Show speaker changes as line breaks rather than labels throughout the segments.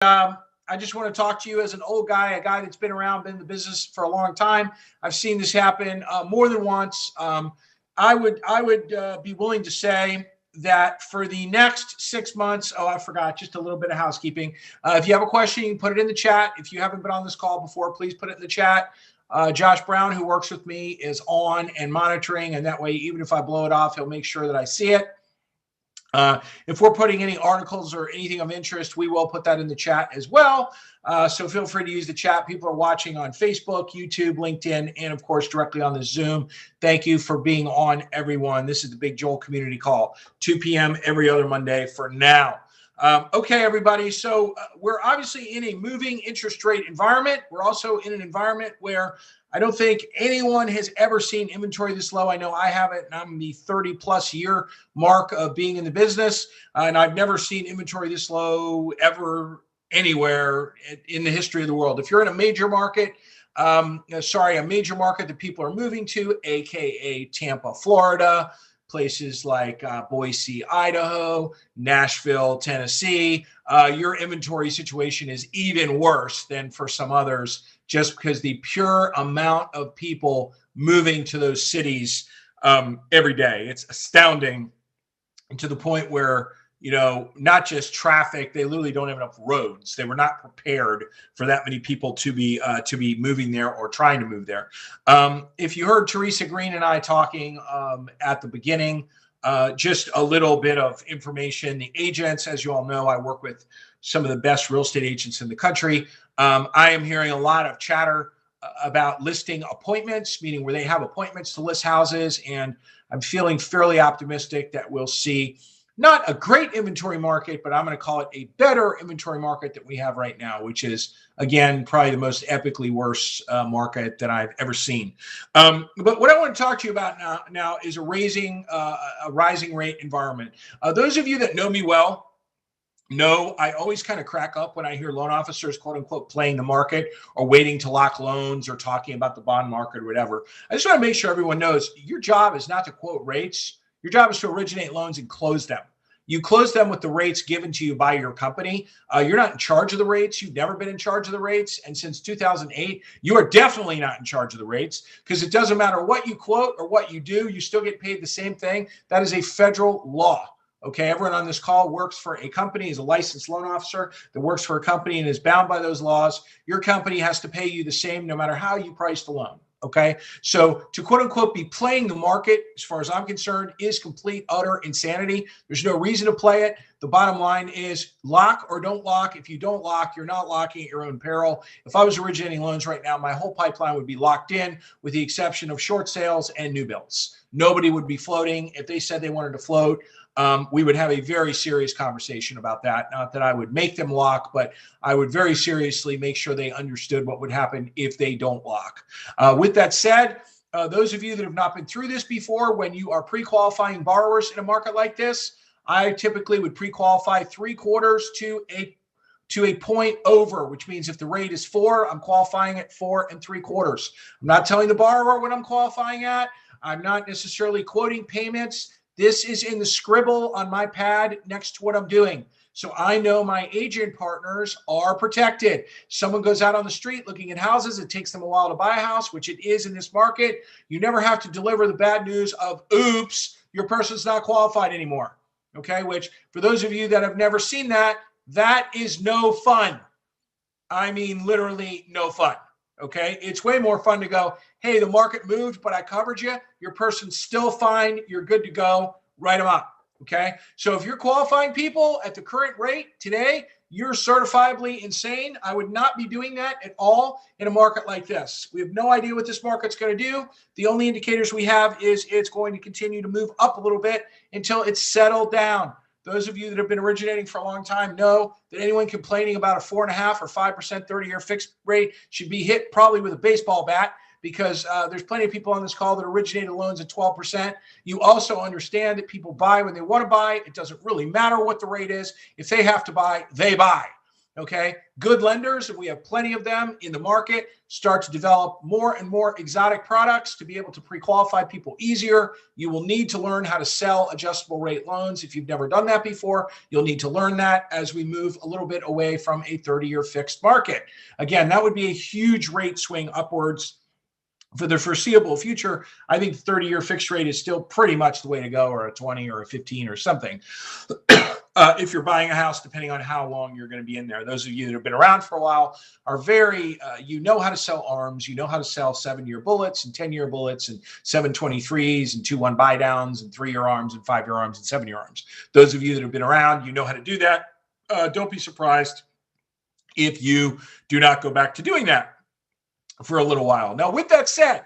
I just want to talk to you as an old guy, a guy that's been around, been in the business for a long time. I've seen this happen more than once. I would be willing to say that for the next 6 months, oh, I forgot just a little bit of housekeeping. If you have a question, you can put it in the chat. If you haven't been on this call before, please put it in the chat. Josh Brown, who works with me, is on and monitoring, and that way, even if I blow it off, he'll make sure that I see it. If we're putting any articles or anything of interest, we will put that in the chat as well. So feel free to use the chat. People are watching on Facebook, YouTube, LinkedIn, and of course, directly on the Zoom. Thank you for being on, everyone. This is the Big Joel Community Call, 2 p.m. every other Monday for now. Okay, everybody. So we're obviously in a moving interest rate environment. We're also in an environment where I don't think anyone has ever seen inventory this low. I know I haven't, and I'm the 30-plus year mark of being in the business, and I've never seen inventory this low ever anywhere in the history of the world. If you're in a major market, a major market that people are moving to, aka Tampa, Florida, places like Boise, Idaho, Nashville, Tennessee, your inventory situation is even worse than for some others, just because the pure amount of people moving to those cities every day. It's astounding, to the point where, not just traffic, they literally don't have enough roads. They were not prepared for that many people to be moving there or trying to move there. If you heard Teresa Green and I talking at the beginning, just a little bit of information. The agents, as you all know, I work with some of the best real estate agents in the country. I am hearing a lot of chatter about listing appointments, meaning where they have appointments to list houses. And I'm feeling fairly optimistic that we'll see not a great inventory market, but I'm going to call it a better inventory market that we have right now, which is, again, probably the most epically worse market that I've ever seen. But what I want to talk to you about now is a rising rate environment. Those of you that know me well, no, I always kind of crack up when I hear loan officers, quote unquote, playing the market or waiting to lock loans or talking about the bond market or whatever. I just want to make sure everyone knows your job is not to quote rates. Your job is to originate loans and close them. You close them with the rates given to you by your company. You're not in charge of the rates. You've never been in charge of the rates. And since 2008, you are definitely not in charge of the rates, because it doesn't matter what you quote or what you do. You still get paid the same thing. That is a federal law. Okay, everyone on this call works for a company, is a licensed loan officer that works for a company and is bound by those laws. Your company has to pay you the same no matter how you price the loan. Okay, so to quote unquote be playing the market, as far as I'm concerned, is complete, utter insanity. There's no reason to play it. The bottom line is lock or don't lock. If you don't lock, you're not locking at your own peril. If I was originating loans right now, my whole pipeline would be locked in, with the exception of short sales and new builds. Nobody would be floating. If they said they wanted to float, we would have a very serious conversation about that. Not that I would make them lock, but I would very seriously make sure they understood what would happen if they don't lock. With that said, those of you that have not been through this before, when you are pre-qualifying borrowers in a market like this, I typically would pre-qualify 3/4 to a point over, which means if the rate is 4, I'm qualifying at 4 3/4. I'm not telling the borrower what I'm qualifying at. I'm not necessarily quoting payments. This is in the scribble on my pad next to what I'm doing. So I know my agent partners are protected. Someone goes out on the street looking at houses. It takes them a while to buy a house, which it is in this market. You never have to deliver the bad news of, oops, your person's not qualified anymore. Okay, which for those of you that have never seen that, that is no fun. I mean, literally no fun. Okay, it's way more fun to go, hey, the market moved, but I covered you. Your person's still fine. You're good to go. Write them up. Okay, so if you're qualifying people at the current rate today, you're certifiably insane. I would not be doing that at all in a market like this. We have no idea what this market's going to do. The only indicators we have is it's going to continue to move up a little bit until it's settled down. Those of you that have been originating for a long time know that anyone complaining about a 4.5% or 5% 30-year fixed rate should be hit probably with a baseball bat, because there's plenty of people on this call that originated loans at 12%. You also understand that people buy when they want to buy. It doesn't really matter what the rate is. If they have to buy, they buy. Okay, good lenders, and we have plenty of them in the market, start to develop more and more exotic products to be able to pre-qualify people easier. You will need to learn how to sell adjustable rate loans. If you've never done that before, you'll need to learn that as we move a little bit away from a 30-year fixed market. Again, that would be a huge rate swing upwards for the foreseeable future. I think 30-year fixed rate is still pretty much the way to go, or a 20 or a 15 or something. If you're buying a house, depending on how long you're going to be in there. Those of you that have been around for a while are very, you know how to sell ARMs, you know how to sell 7-year bullets and 10-year bullets and 723s and 2-1 buy downs and 3-year ARMs and 5-year ARMs and 7-year ARMs. Those of you that have been around, you know how to do that. Don't be surprised if you do not go back to doing that for a little while. Now, with that said,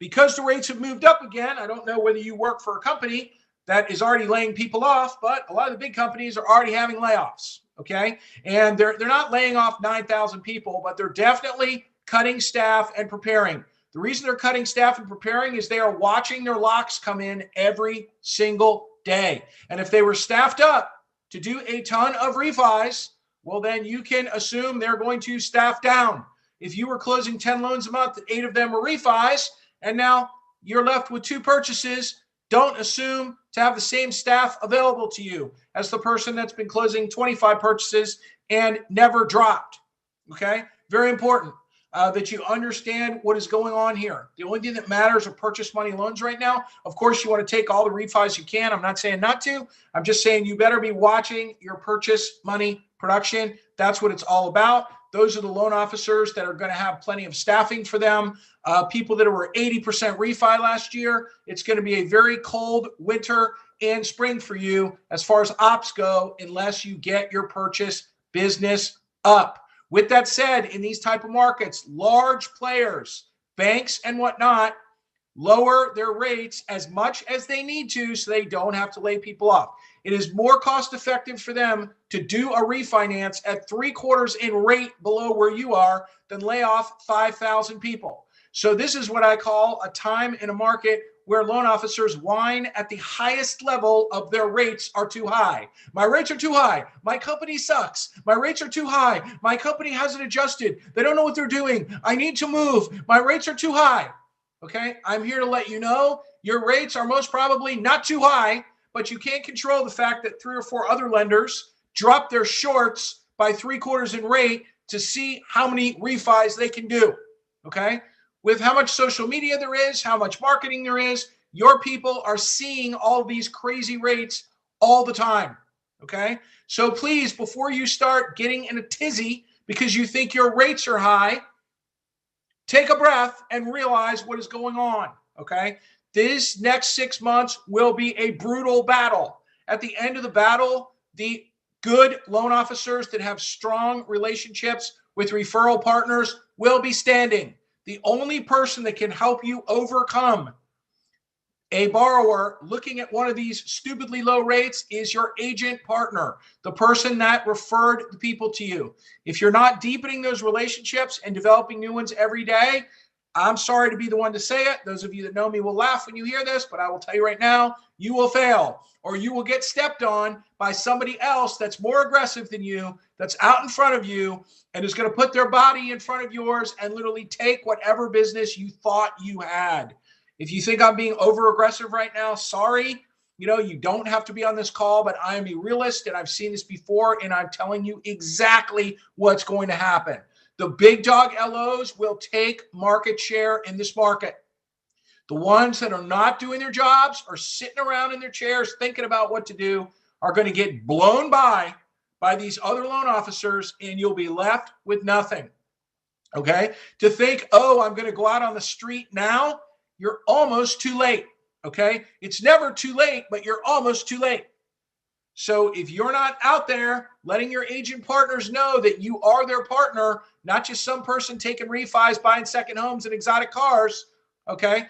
because the rates have moved up again, I don't know whether you work for a company that is already laying people off, but a lot of the big companies are already having layoffs, okay? And they're not laying off 9,000 people, but they're definitely cutting staff and preparing. The reason they're cutting staff and preparing is they are watching their locks come in every single day. And if they were staffed up to do a ton of refis, well, then you can assume they're going to staff down. If you were closing 10 loans a month, 8 of them were refis, and now you're left with 2 purchases, don't assume to have the same staff available to you as the person that's been closing 25 purchases and never dropped. Okay? Very important that you understand what is going on here. The only thing that matters are purchase money loans right now. Of course, you want to take all the refis you can. I'm not saying not to. I'm just saying you better be watching your purchase money production. That's what it's all about. Those are the loan officers that are going to have plenty of staffing for them. People that were 80% refi last year, it's going to be a very cold winter and spring for you as far as ops go, unless you get your purchase business up. With that said, in these type of markets, large players, banks and whatnot, lower their rates as much as they need to so they don't have to lay people off. It is more cost effective for them to do a refinance at 3/4 in rate below where you are than lay off 5,000 people. So this is what I call a time in a market where loan officers whine at the highest level of their rates are too high. My rates are too high. My company sucks. My rates are too high. My company hasn't adjusted. They don't know what they're doing. I need to move. My rates are too high. Okay, I'm here to let you know your rates are most probably not too high, but you can't control the fact that 3 or 4 other lenders drop their shorts by 3/4 in rate to see how many refis they can do. Okay, with how much social media there is, how much marketing there is, your people are seeing all these crazy rates all the time. Okay, so please, before you start getting in a tizzy because you think your rates are high, take a breath and realize what is going on, okay? This next 6 months will be a brutal battle. At the end of the battle, the good loan officers that have strong relationships with referral partners will be standing. The only person that can help you overcome a borrower looking at one of these stupidly low rates is your agent partner, the person that referred the people to you. If you're not deepening those relationships and developing new ones every day, I'm sorry to be the one to say it. Those of you that know me will laugh when you hear this, but I will tell you right now, you will fail, or you will get stepped on by somebody else that's more aggressive than you, that's out in front of you, and is going to put their body in front of yours and literally take whatever business you thought you had. If you think I'm being over aggressive right now, sorry. You know, you don't have to be on this call, but I am a realist and I've seen this before, and I'm telling you exactly what's going to happen. The big dog LOs will take market share in this market. The ones that are not doing their jobs or sitting around in their chairs thinking about what to do are going to get blown by these other loan officers, and you'll be left with nothing. Okay? To think, oh, I'm going to go out on the street now, you're almost too late, okay? It's never too late, but you're almost too late. So if you're not out there letting your agent partners know that you are their partner, not just some person taking refis, buying second homes and exotic cars, okay,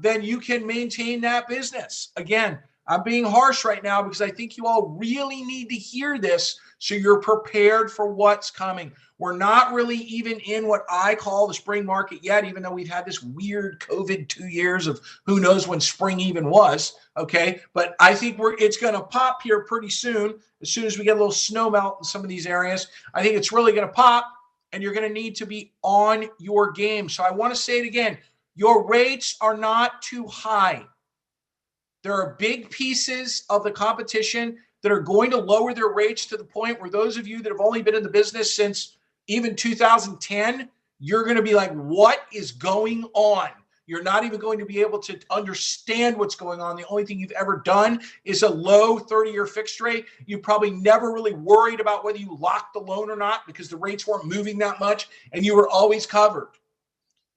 then you can maintain that business. Again, I'm being harsh right now because I think you all really need to hear this so you're prepared for what's coming. We're not really even in what I call the spring market yet, even though we've had this weird COVID 2 years of who knows when spring even was. Okay. But I think it's going to pop here pretty soon. As soon as we get a little snow melt in some of these areas, I think it's really going to pop, and you're going to need to be on your game. So I want to say it again. Your rates are not too high. There are big pieces of the competition that are going to lower their rates to the point where those of you that have only been in the business since even 2010, you're going to be like, what is going on? You're not even going to be able to understand what's going on. The only thing you've ever done is a low 30-year fixed rate. You probably never really worried about whether you locked the loan or not because the rates weren't moving that much and you were always covered.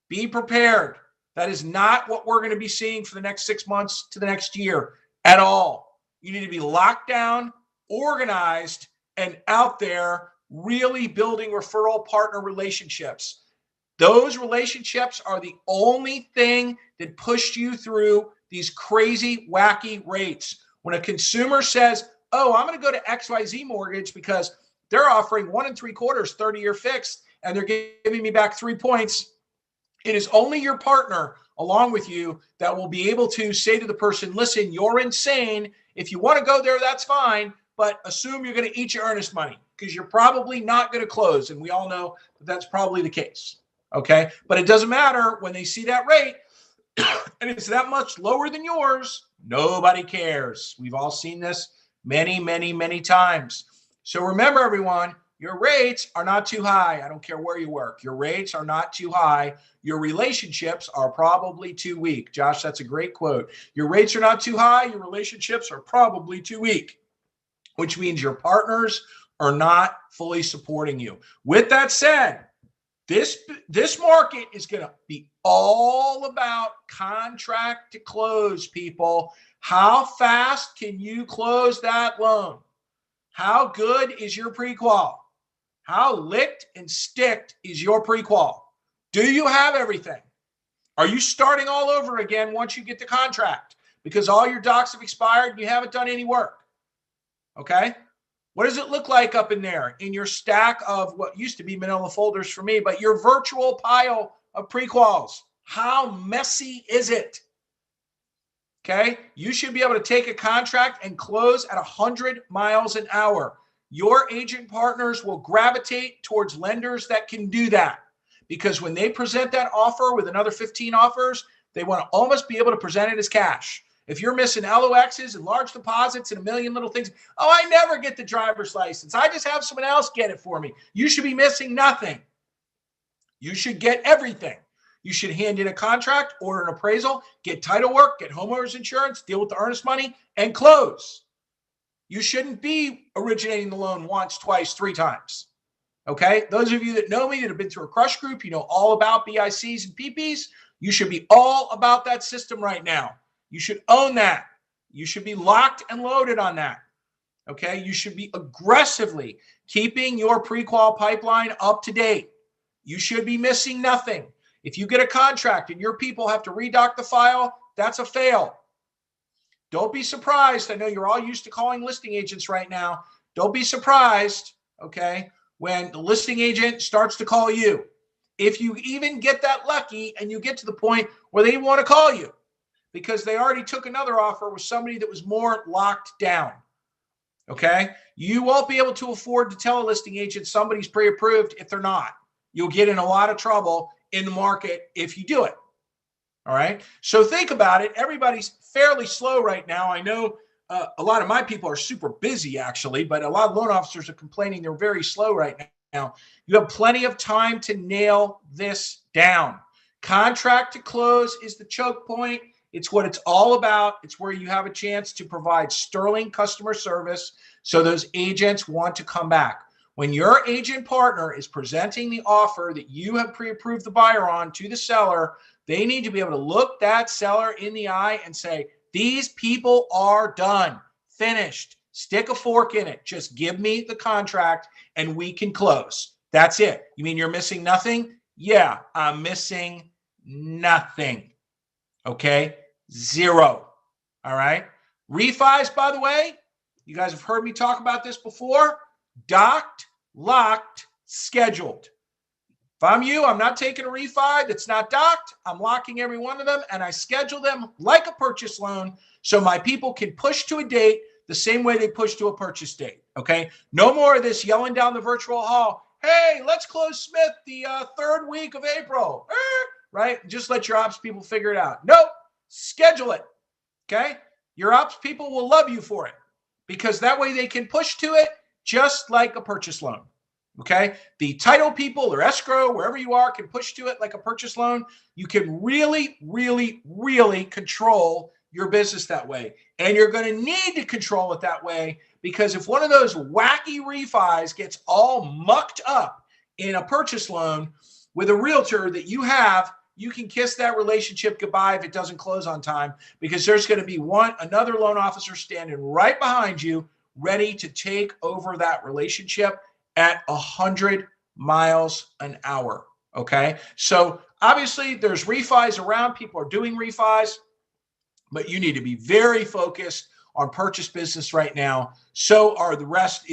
Be prepared. That is not what we're going to be seeing for the next 6 months to the next year at all. You need to be locked down, organized, and out there really building referral partner relationships. Those relationships are the only thing that pushed you through these crazy, wacky rates. When a consumer says, oh, I'm going to go to XYZ Mortgage because they're offering 1 3/4 30-year fixed and they're giving me back 3 points, it is only your partner along with you that will be able to say to the person, listen, you're insane. If you want to go there, that's fine, but assume you're going to eat your earnest money because you're probably not going to close. And we all know that that's probably the case. Okay. But it doesn't matter when they see that rate and it's that much lower than yours. Nobody cares. We've all seen this many, many, many times. So remember, everyone, your rates are not too high. I don't care where you work. Your rates are not too high. Your relationships are probably too weak. Josh, that's a great quote. Your rates are not too high. Your relationships are probably too weak, which means your partners are not fully supporting you. With that said, this market is going to be all about contract to close, people. How fast can you close that loan? How good is your pre-qual? How licked and sticked is your pre-qual? Do you have everything? Are you starting all over again once you get the contract because all your docs have expired and you haven't done any work? Okay. What does it look like up in there in your stack of what used to be manila folders for me, but your virtual pile of pre-quals? How messy is it? Okay. You should be able to take a contract and close at 100 miles an hour. Your agent partners will gravitate towards lenders that can do that because when they present that offer with another 15 offers, they want to almost be able to present it as cash. If you're missing LOXs and large deposits and a million little things, oh, I never get the driver's license. I just have someone else get it for me. You should be missing nothing. You should get everything. You should hand in a contract, order an appraisal, get title work, get homeowners insurance, deal with the earnest money, and close. You shouldn't be originating the loan once, twice, 3 times. Okay? Those of you that know me that have been through a crush group, you know all about BICs and PPs. You should be all about that system right now. You should own that. You should be locked and loaded on that. Okay? You should be aggressively keeping your pre-qual pipeline up to date. You should be missing nothing. If you get a contract and your people have to redoc the file, that's a fail. Don't be surprised. I know you're all used to calling listing agents right now. Don't be surprised, okay, when the listing agent starts to call you. If you even get that lucky and you get to the point where they want to call you because they already took another offer with somebody that was more locked down, okay, you won't be able to afford to tell a listing agent somebody's pre-approved if they're not. You'll get in a lot of trouble in the market if you do it. All right. So think about it. Everybody's fairly slow right now. I know a lot of my people are super busy, actually, but a lot of loan officers are complaining they're very slow right now. You have plenty of time to nail this down. Contract to close is the choke point. It's what it's all about. It's where you have a chance to provide sterling customer service so those agents want to come back. When your agent partner is presenting the offer that you have pre-approved the buyer on to the seller, they need to be able to look that seller in the eye and say, these people are done, finished, stick a fork in it. Just give me the contract and we can close. That's it. You mean you're missing nothing? Yeah, I'm missing nothing. Okay, 0. All right. Refis, by the way, you guys have heard me talk about this before. Docked, locked, scheduled. If I'm you, I'm not taking a refi that's not docked. I'm locking every one of them, and I schedule them like a purchase loan so my people can push to a date the same way they push to a purchase date, okay? No more of this yelling down the virtual hall, hey, let's close Smith the third week of April, right? Just let your ops people figure it out. Nope, schedule it, okay? Your ops people will love you for it because that way they can push to it just like a purchase loan. Okay. The title people or escrow, wherever you are, can push to it like a purchase loan. You can really, really, really control your business that way. And you're going to need to control it that way because if one of those wacky refis gets all mucked up in a purchase loan with a realtor that you have, you can kiss that relationship goodbye if it doesn't close on time because there's going to be another loan officer standing right behind you ready to take over that relationship at 100 miles an hour, okay? So obviously there's refis around. People are doing refis, but you need to be very focused on purchase business right now. So the rest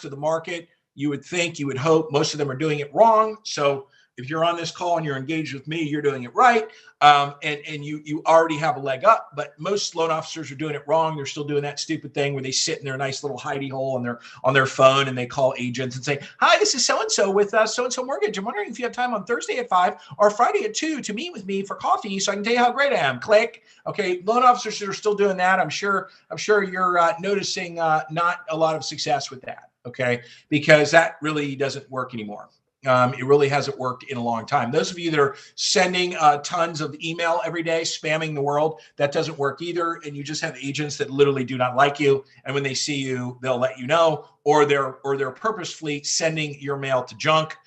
of the market. You would think, you would hope most of them are doing it wrong. So if you're on this call and you're engaged with me, you're doing it right. And you already have a leg up, but most loan officers are doing it wrong. They're still doing that stupid thing where they sit in their nice little hidey hole on their phone and they call agents and say, hi, this is so-and-so with so-and-so mortgage. I'm wondering if you have time on Thursday at 5 or Friday at 2 to meet with me for coffee so I can tell you how great I am. Click. Okay. Loan officers are still doing that. I'm sure you're noticing not a lot of success with that. Okay. Because that really doesn't work anymore. It really hasn't worked in a long time. Those of you that are sending tons of email every day, spamming the world, that doesn't work either. And you just have agents that literally do not like you. And when they see you, they'll let you know, or they're purposefully sending your mail to junk.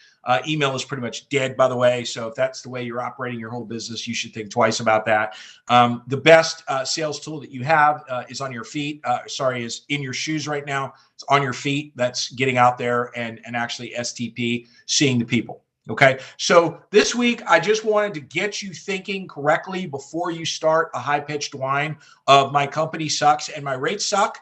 Email is pretty much dead, by the way. So if that's the way you're operating your whole business, you should think twice about that. The best sales tool that you have is on your feet. Is in your shoes right now. It's on your feet. That's getting out there and actually STP, seeing the people. Okay. So this week, I just wanted to get you thinking correctly before you start a high-pitched whine of my company sucks and my rates suck.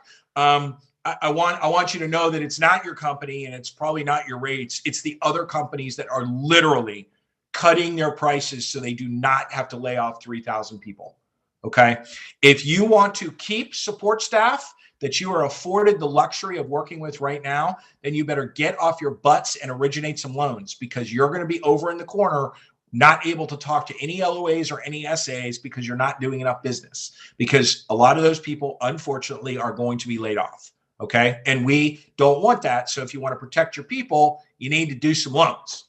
I want you to know that it's not your company and it's probably not your rates. It's the other companies that are literally cutting their prices so they do not have to lay off 3,000 people. Okay. If you want to keep support staff that you are afforded the luxury of working with right now, then you better get off your butts and originate some loans because you're going to be over in the corner not able to talk to any LOAs or any SAs because you're not doing enough business because a lot of those people, unfortunately, are going to be laid off. Okay. And we don't want that. So if you want to protect your people, you need to do some loans.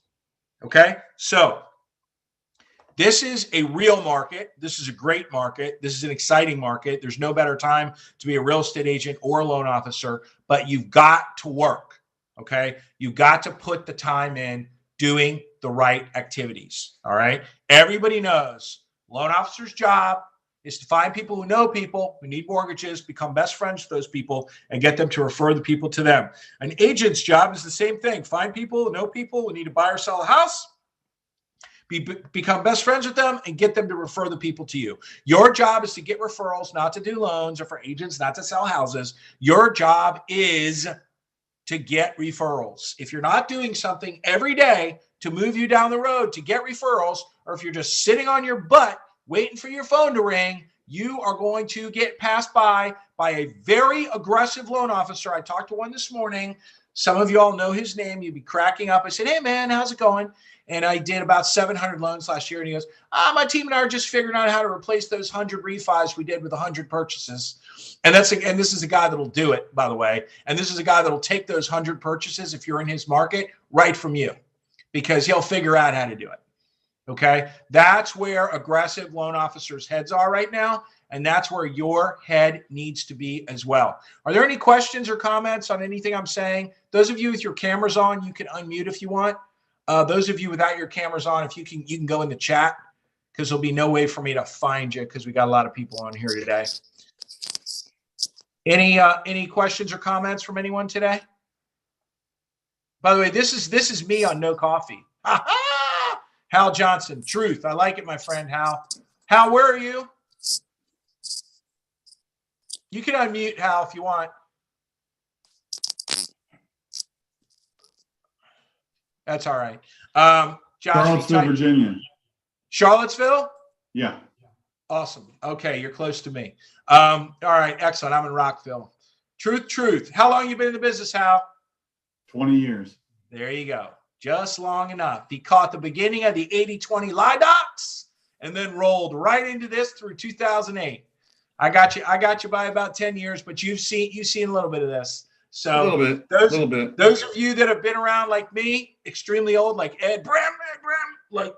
Okay. So this is a real market. This is a great market. This is an exciting market. There's no better time to be a real estate agent or a loan officer, but you've got to work. Okay. You've got to put the time in doing the right activities. All right. Everybody knows loan officer's job is to find people who know people who need mortgages, become best friends with those people, and get them to refer the people to them. An agent's job is the same thing. Find people who know people who need to buy or sell a house, become best friends with them, and get them to refer the people to you. Your job is to get referrals, not to do loans, or for agents not to sell houses. Your job is to get referrals. If you're not doing something every day to move you down the road to get referrals, or if you're just sitting on your butt waiting for your phone to ring, you are going to get passed by a very aggressive loan officer. I talked to one this morning. Some of you all know his name. You'd be cracking up. I said, hey, man, how's it going? And I did about 700 loans last year. And he goes, my team and I are just figuring out how to replace those 100 refis we did with 100 purchases. And this is a guy that'll do it, by the way. And this is a guy that'll take those 100 purchases, if you're in his market, right from you, because he'll figure out how to do it. Okay. That's where aggressive loan officers' heads are right now. And that's where your head needs to be as well. Are there any questions or comments on anything I'm saying? Those of you with your cameras on, you can unmute if you want. Those of you without your cameras on, if you can go in the chat, because there'll be no way for me to find you because we got a lot of people on here today. Any questions or comments from anyone today? By the way, this is me on no coffee. Hal Johnson, truth. I like it, my friend Hal. Hal, where are you? You can unmute, Hal, if you want. That's all right. Josh,
Charlottesville, Virginia.
Charlottesville?
Yeah.
Awesome. Okay, you're close to me. All right, excellent. I'm in Rockville. Truth. How long you been in the business, Hal?
20 years.
There you go. Just long enough. He caught the beginning of the 80-20 LIDOCs and then rolled right into this through 2008. I got you by about 10 years, but you've seen a little bit of this. So
a little bit.
Those of you that have been around like me, extremely old, like Ed Bram, like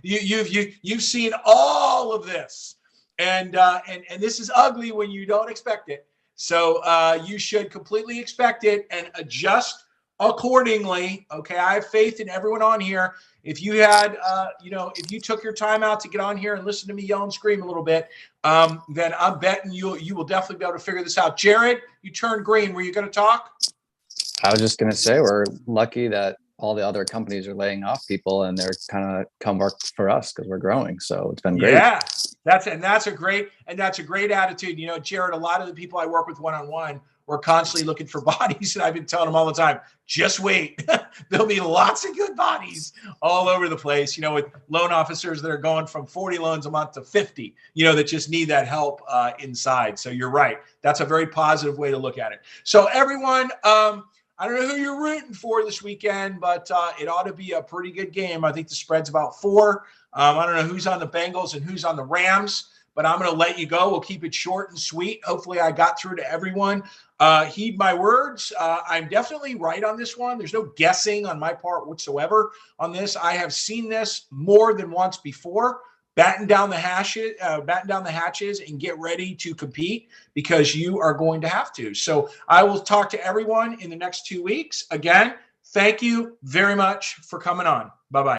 you've seen all of this, and this is ugly when you don't expect it. So you should completely expect it and adjust accordingly. Okay, I have faith in everyone on here. If you had, if you took your time out to get on here and listen to me yell and scream a little bit, then I'm betting you will definitely be able to figure this out. Jared, you turned green. Were you going to talk?
I was just going to say we're lucky that all the other companies are laying off people and they're kind of come work for us because we're growing. So it's been great.
Yeah, that's a great attitude. You know, Jared, a lot of the people I work with one-on-one, we're constantly looking for bodies. And I've been telling them all the time, just wait. There'll be lots of good bodies all over the place, with loan officers that are going from 40 loans a month to 50, that just need that help inside. So you're right. That's a very positive way to look at it. So everyone, I don't know who you're rooting for this weekend, but it ought to be a pretty good game. I think the spread's about 4. I don't know who's on the Bengals and who's on the Rams, but I'm going to let you go. We'll keep it short and sweet. Hopefully I got through to everyone. Heed my words. I'm definitely right on this one. There's no guessing on my part whatsoever on this. I have seen this more than once before. Batten down the hatches and get ready to compete because you are going to have to. So I will talk to everyone in the next 2 weeks. Again, thank you very much for coming on. Bye-bye.